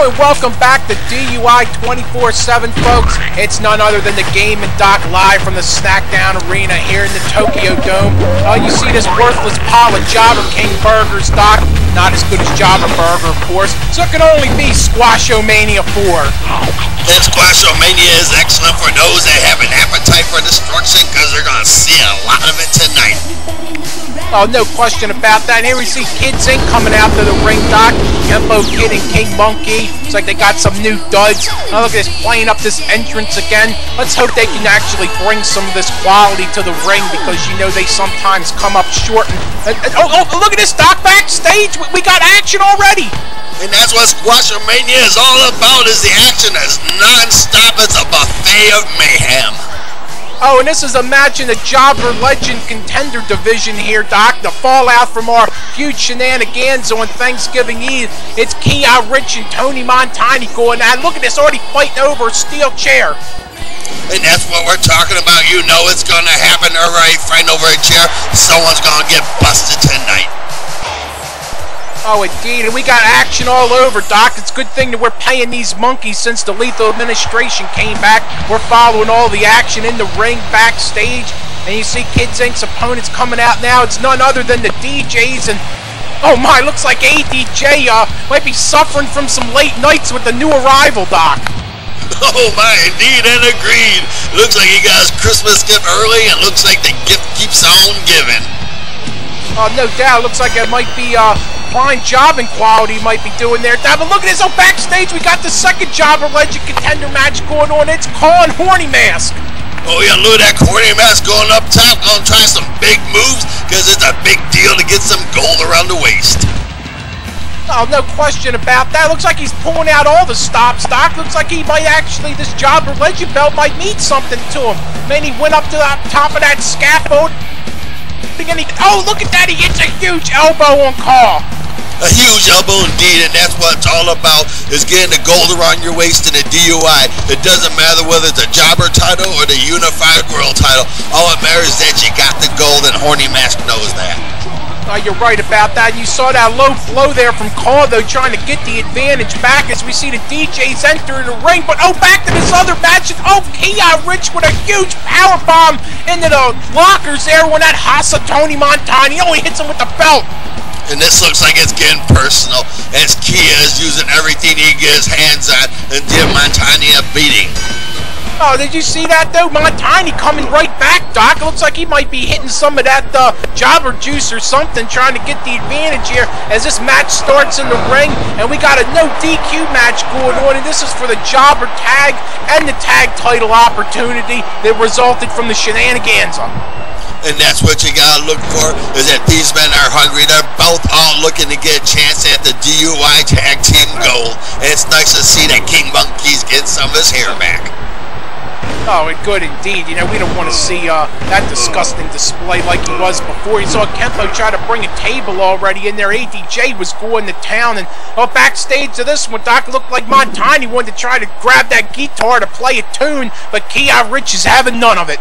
Hello and welcome back to DUI 24/7, folks. It's none other than the Game and Doc live from the Snackdown Arena here in the Tokyo Dome. You see this worthless pile of Jobber King burgers, Doc. Not as good as Jobber Burger, of course. So it can only be Squashomania 4. And Squashomania is excellent for those that have an appetite for destruction, because they're going to see a lot of it tonight. Oh, no question about that. And here we see Kids Inc. coming out to the ring, Doc. Kempo Kid and King Monkey. It's like they got some new duds. Now look at this, playing up this entrance again. Let's hope they can actually bring some of this quality to the ring, because you know they sometimes come up short. Oh, look at this, Doc, backstage. We got action already. And that's what Squashomania is all about, is the action that's non-stop. It's a buffet of mayhem. Oh, and this is a match in the Jobber Legend Contender Division here, Doc. The fallout from our huge shenanigans on Thanksgiving Eve. It's Kia Rich and Tony Montani going at. Look at this, already fighting over a steel chair. And that's what we're talking about. You know it's going to happen. They're already fighting over a chair. Someone's going to get busted tonight. Oh, indeed, and we got action all over, Doc. It's a good thing that we're paying these monkeys since the Lethal Administration came back. We're following all the action in the ring, backstage, and you see Kids Inc.'s opponents coming out now. It's none other than the DJs, and oh my, looks like ADJ might be suffering from some late nights with the new arrival, Doc. Oh my, indeed and agreed. Looks like he got his Christmas gift early, and looks like the gift keeps on giving. Oh, no doubt. Looks like it might be fine jobbing quality might be doing there. But look at this. Oh, backstage we got the second Jobber Legend Contender match going on. It's Call and Horny Mask. Oh yeah, look at that Horny Mask going up top. Gonna try some big moves, because it's a big deal to get some gold around the waist. Oh, no question about that. Looks like he's pulling out all the stops, Doc. Looks like he might actually, this Jobber Legend belt might mean something to him. Man, he went up to the top of that scaffold. Oh, look at that. He hits a huge elbow on Call. A huge elbow indeed, and that's what it's all about, is getting the gold around your waist in a DUI. It doesn't matter whether it's a Jobber title or the Unified World title. All that matters is that you got the gold, and Horny Mask knows that. You're right about that. You saw that low flow there from Call, though, trying to get the advantage back as we see the DJs enter the ring. But, oh, back to this other match. Oh, Kia Rich with a huge powerbomb into the lockers there when that Hasa Tony Montani only hits him with the belt. And this looks like it's getting personal, as Kia is using everything he gets his hands on and give Montani a beating. Oh, did you see that, though? Montani coming right back, Doc. It looks like he might be hitting some of that Jobber juice or something, trying to get the advantage here as this match starts in the ring. And we got a no DQ match going on, and this is for the Jobber tag and the tag title opportunity that resulted from the shenanigans. And that's what you gotta look for, is that these men are hungry. They're both all looking to get a chance at the DUI tag team gold. And it's nice to see that King Monkey's getting some of his hair back. Oh, good indeed. You know, we don't want to see that disgusting display like he was before. You saw Kempo try to bring a table already in there. ADJ was going to town, and backstage to this one, Doc, looked like Montani wanted to try to grab that guitar to play a tune, but Kia Rich is having none of it.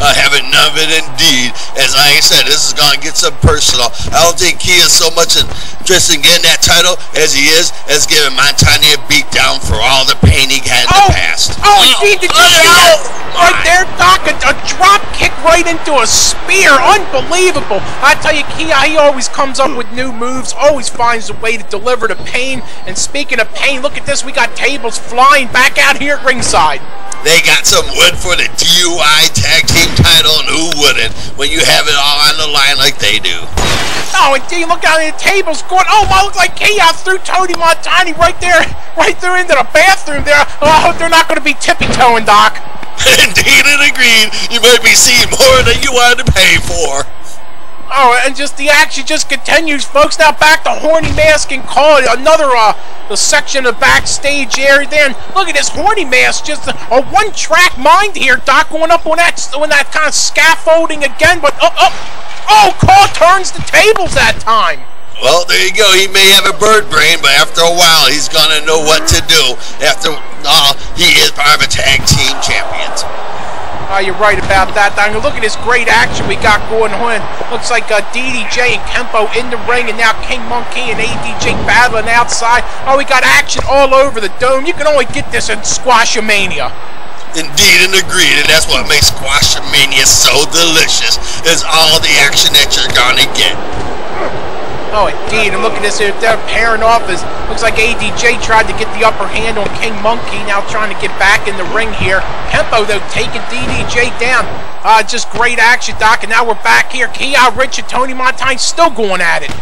Having none of it indeed. As like I said, this is going to get some personal. I don't think Kia is so much interested in getting that title as he is as giving Montani a beat down for all the pain he had in the past. Oh, indeed, did you see that? Right there, Doc, a drop kick right into a spear. Unbelievable. I tell you, Kia, he always comes up with new moves, always finds a way to deliver the pain. And speaking of pain, look at this. We got tables flying back out here at ringside. They got some wood for the DUI tag team title, and who wouldn't when you have it all on the line like they do? Oh, indeed, look out at the tables going. Oh, my, look like Kia threw Tony Montani right there, right through into the bathroom there. Oh, I hope they're not going to be tippy-toeing, Doc. Indeed and agreed. You might be seeing more than you wanted to pay for. Oh, and just the action just continues, folks. Now back to Horny Mask and Call. Another the section of backstage area. Then look at this Horny Mask, just a one-track mind here, Doc, going up on that kind of scaffolding again. But oh, Call turns the tables that time. Well, there you go. He may have a bird brain, but after a while, he's gonna know what to do. After all, he is part of a tag team champions. Oh, you're right about that. I mean, look at this great action we got going on. Looks like DDJ and Kempo in the ring, and now King Monkey and ADJ battling outside. Oh, we got action all over the dome. You can only get this in Squashomania. Indeed and agreed, and that's what makes Squashomania so delicious, is all the action that you're gonna get. Oh, indeed, and look at this, they're pairing off as looks like ADJ tried to get the upper hand on King Monkey, now trying to get back in the ring here. Kempo, though, taking DDJ down. Just great action, Doc, and now we're back here. Kia Rich and Tony Montaigne still going at it.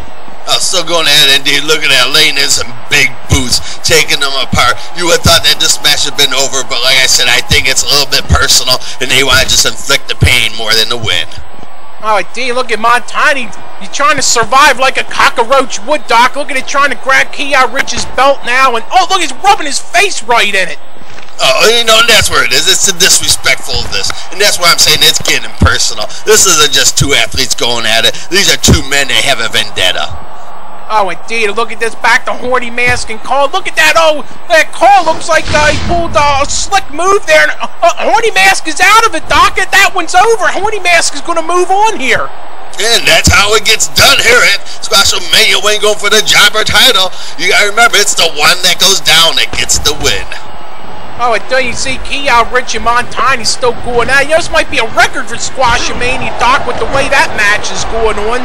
Still going at it, indeed. Look at that, laying in some big boots, taking them apart. You would have thought that this match had been over, but like I said, I think it's a little bit personal, and they want to just inflict the pain more than the win. Oh, indeed, look at Montaigne. He's trying to survive like a cockroach would, Doc. Look at it, trying to grab Kia Rich's belt now, and oh, look, he's rubbing his face right in it. Oh, you know, that's where it is. It's the disrespectful of this. And that's why I'm saying it's getting personal. This isn't just two athletes going at it. These are two men that have a vendetta. Oh, indeed. Look at this. Back to Horny Mask and Cole. Look at that. Oh, that Cole looks like he pulled a slick move there. And, Horny Mask is out of it, Doc. That one's over. Horny Mask is going to move on here. And that's how it gets done here at Squashomania when going for the jobber title. You got to remember, it's the one that goes down that gets the win. Oh, and there you see Kia Rich and Montaigne still going out. You know, this might be a record for Squashomania, Doc, with the way that match is going on.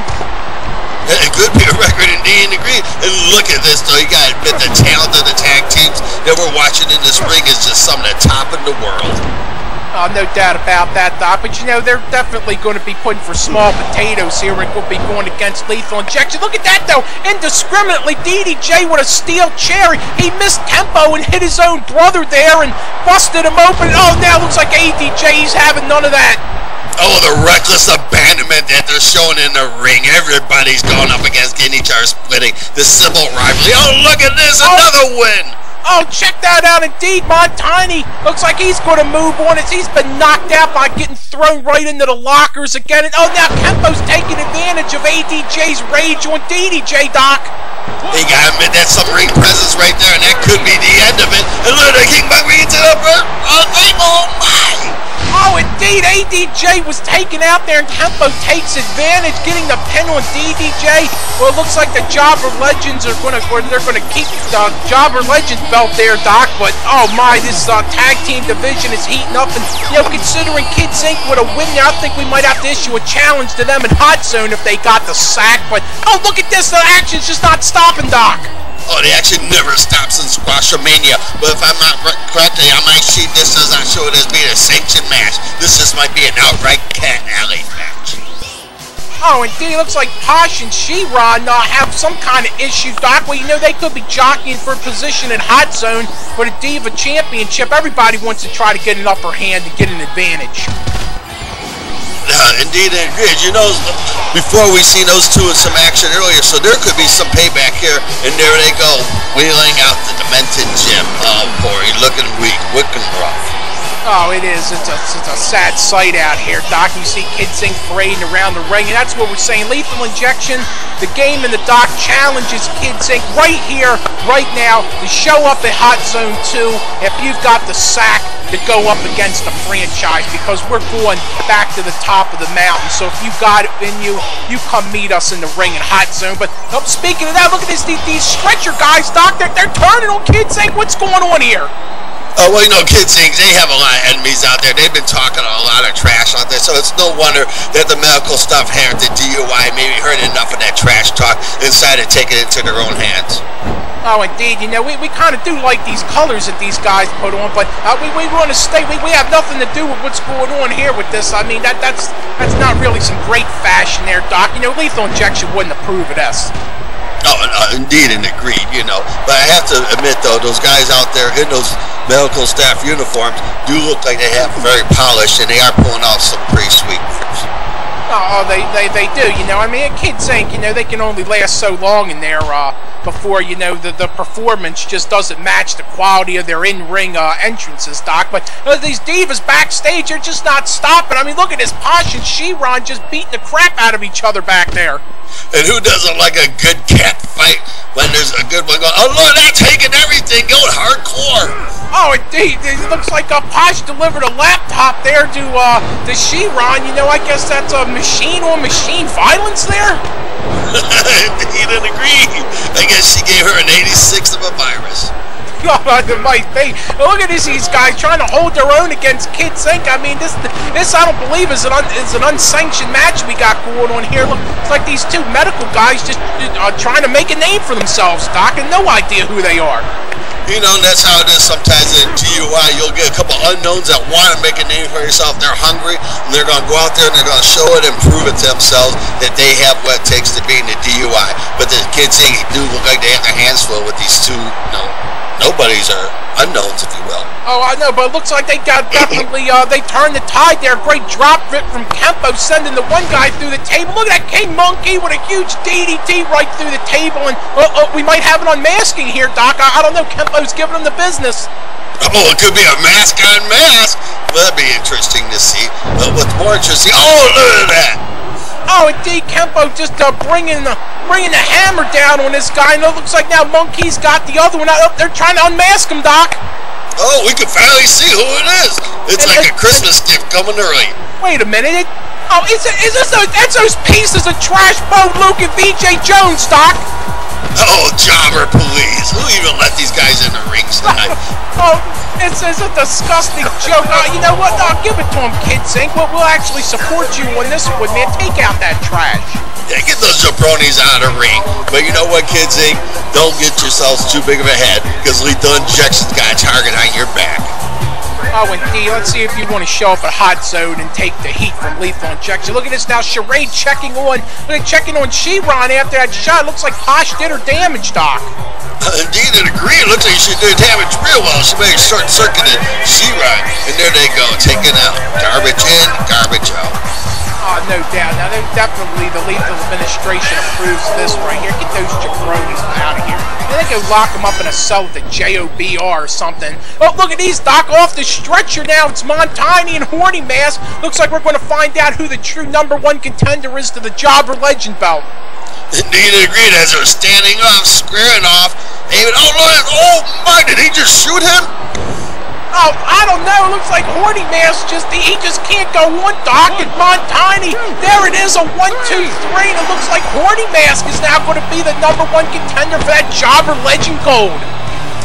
It could be a record indeed and agreed. And look at this, though. You got to admit the talent of the tag teams that we're watching in this ring is just some of the top in the world. Oh, no doubt about that, Doc. But, you know, they're definitely going to be putting for small potatoes here and will be going against Lethal Injection. Look at that, though. Indiscriminately, DDJ with a steel chair. He missed tempo and hit his own brother there and busted him open. Oh, now it looks like ADJ, he's having none of that. Oh, the reckless abandonment that they're showing in the ring. Everybody's going up against getting each other splitting. The civil rivalry. Oh, look at this. Another win. Oh, check that out. Indeed, Montaigne looks like he's going to move on as he's been knocked out by getting thrown right into the lockers again. And, oh, now Kempo's taking advantage of ADJ's rage on DDJ, Doc. You gotta admit, that's some ring presence right there, and that could be the end of it. And look at King Monkey into the first. Oh, my. Oh, indeed, ADJ was taken out there, and Kempo takes advantage, getting the pin on DDJ. Well, it looks like the Jobber Legends are going to keep the Jobber Legends belt there, Doc. But, oh my, this tag team division is heating up. And, you know, considering Kids Inc. with a win there, I think we might have to issue a challenge to them in HotZone if they got the sack. But, oh, look at this, the action's just not stopping, Doc. Oh, the action never stops in Squashomania. But if I'm not correct, I might see this as not show it as being a sanctioned match. This just might be an outright cat alley match. Oh, indeed, it looks like Posh and She-Ra have some kind of issue, Doc. Well, you know, they could be jockeying for a position in HotZone for the Diva Championship. Everybody wants to try to get an upper hand to get an advantage. Indeed and agreed. You know, before we seen those two in some action earlier, so there could be some payback here. And there they go, wheeling out the Demented Gym. Oh, boy, looking weak, looking rough. Oh, it is. It's a sad sight out here, Doc. You see Kids Inc. parading around the ring, and that's what we're saying. Lethal Injection, the game in the Doc challenges Kids Inc. right here, right now, to show up at HotZone 2 if you've got the sack to go up against the franchise, because we're going back to the top of the mountain. So if you got it in you, you come meet us in the ring in HotZone. But oh, speaking of that, look at this, these stretcher guys, Doc. They're turning on Kids Inc. What's going on here? Oh, well, you know, Kids Inc., they have a lot of enemies out there. They've been talking a lot of trash out there, so it's no wonder that the medical stuff here at the DUI maybe heard enough of that trash talk and decided to take it into their own hands. Oh, indeed. You know, we kind of do like these colors that these guys put on, but we want to stay. We have nothing to do with what's going on here with this. I mean, that's not really some great fashion there, Doc. You know, Lethal Injection wouldn't approve of this. Oh, indeed and agreed, you know. But I have to admit, though, those guys out there in those medical staff uniforms do look like they have very polished, and they are pulling off some pretty sweet moves. Oh, they do, you know. I mean, Kids Inc., you know, they can only last so long in their before, you know, the performance just doesn't match the quality of their in-ring entrances, Doc. But these divas backstage are just not stopping. I mean, look at this Posh and She-Ron just beating the crap out of each other back there. And who doesn't like a good cat fight when there's a good one going, oh, look, they're taking everything, going hardcore. Oh, indeed. It looks like Posh delivered a laptop there to She-Ron. You know, I guess that's a machine-on-machine violence there? Indeed, and agree. I guess she gave her an 86 of a virus. It might be. Look at these guys trying to hold their own against Kids Inc. I mean, this I don't believe is an unsanctioned match we got going on here. Look, it's like these two medical guys just trying to make a name for themselves, Doc, and no idea who they are. You know, that's how it is sometimes in DUI. You'll get a couple unknowns that want to make a name for yourself. They're hungry, and they're going to go out there and they're going to show it and prove it to themselves that they have what it takes to be in the DUI. But the Kids Inc. do look like they have their hands full with these two, nobodies are unknowns, if you will. Oh, I know, but it looks like they got definitely, they turned the tide there. Great drop fit from Kempo, sending the one guy through the table. Look at that King Monkey with a huge DDT right through the table, and we might have an unmasking here, Doc. I don't know, Kempo's giving him the business. Oh, it could be a mask on mask. Well, that'd be interesting to see. But what's more interesting, oh, look at that. Oh, indeed, Kempo just bringing the hammer down on this guy. And it looks like now Monkey's got the other one out. Oh, they're trying to unmask him, Doc. Oh, we can finally see who it is. It's like a Christmas gift coming early. Wait a minute. That's those pieces of trash, Bo, Luke, and VJ Jones, Doc. Oh, jobber police. Who even let these guys in the rings tonight? Oh, it's a disgusting joke. You know what? I'll give it to him, Kids Inc. We'll actually support you on this one, man. Take out that trash. Yeah, get those jabronis out of the ring. But you know what, Kids Inc.? Don't get yourselves too big of a head, because Lethal Injection's got a target on your back. Oh, indeed. Let's see if you want to show up at HotZone and take the heat from Lethal Injection. Look at this now. Charade checking on She-Ron after that shot. Looks like Posh did her damage, Doc. Indeed, and agree. It looks like she did damage real well. She made a short-circuited She-Ron. And there they go, taken out. Garbage in, garbage out. Oh, no doubt. Now, definitely the Lethal Administration approves this right here. Get those jabronis out of here. I think they'll lock them up in a cell with the JOBR or something. Oh, look at these, Doc, off the stretcher now. It's Montani and Horny Mask. Looks like we're going to find out who the true #1 contender is to the Jobber Legend belt. Indeed, agreed. As they're standing up, squaring off. David, oh my, did he just shoot him? Oh, I don't know. It looks like Horny Mask he just can't go on, Doc. And Montani, there it is, a 1, 2, 3. And it looks like Horny Mask is now going to be the #1 contender for that Jobber Legend Gold.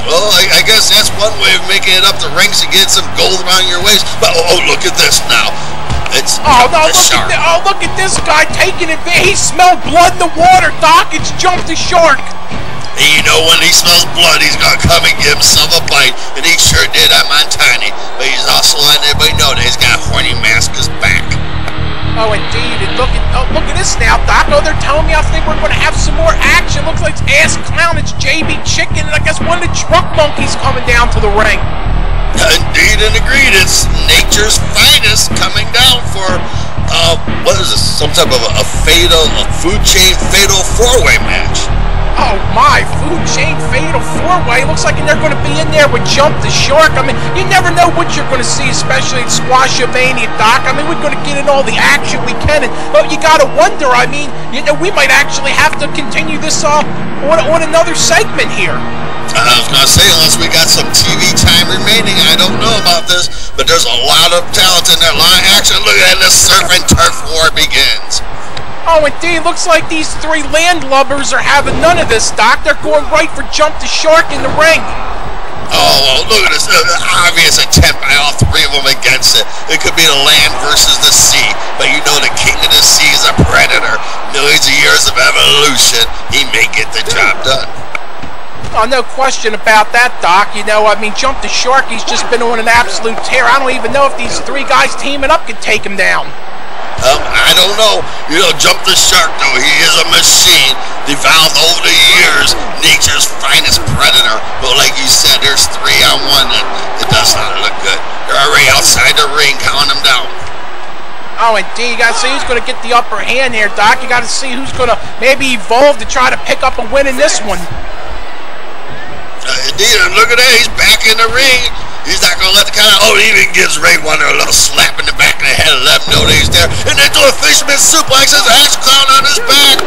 Well, I guess that's one way of making it up the rings and getting some gold around your waist. But oh, look at this now. It's look at this guy taking it. He smelled blood in the water, Doc. It's Jump the Shark. And you know when he smells blood, he's going to come and give himself a bite. And he sure did on Montani. But he's also letting everybody know that he's got Horny Mask's back. Oh, indeed. And look at this now, Doc. Oh, they're telling me I think we're going to have some more action. Looks like it's Ass Clown, it's JB Chicken, and I guess one of the truck monkeys coming down to the ring. Indeed and agreed. It's Nature's Finest coming down for, what is this? Some type of a food chain fatal 4-way match. Oh my, food chain fatal 4-way. Looks like they're going to be in there with Jump the Shark. I mean, you never know what you're going to see, especially at Squashamania, Doc. I mean, we're going to get in all the action we can. And you got to wonder, I mean, we might actually have to continue this on another segment here. I was going to say, unless we got some TV time remaining, I don't know about this, but there's a lot of talent in there, a lot of action. Look at this surf and turf war begins. Oh, indeed. Looks like these 3 landlubbers are having none of this, Doc. They're going right for Jump the Shark in the ring. Oh, well, look at this obvious attempt by all 3 of them against it. It could be the land versus the sea, but you know the king of the sea is a predator. Millions of years of evolution, he may get the job done. Oh, no question about that, Doc. You know, I mean, Jump the Shark, he's just been on an absolute tear. I don't even know if these 3 guys teaming up can take him down. I don't know. You know, Jump the Shark, though, he is a machine, developed over the years, Nature's Finest predator. But like you said, there's 3 on 1, and it does not look good. They're already outside the ring, counting them down. Oh, indeed. You got to see who's going to get the upper hand here, Doc. You got to see who's going to maybe evolve to try to pick up a win in this one. Indeed, and look at that. He's back in the ring. He's not going to let the count out. Oh, he even gives Ray Wonder a little slap in the back of the head and let him know that he's there. And then do a fisherman suplex. His ass clown on his back.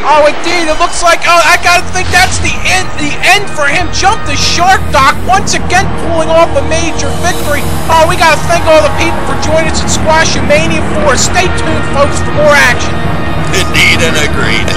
Oh, indeed. It looks like, oh, I got to think that's the end for him. Jump the shark, Doc. Once again, pulling off a major victory. Oh, we got to thank all the people for joining us at Squash Mania 4. Stay tuned, folks, for more action. Indeed, and agreed.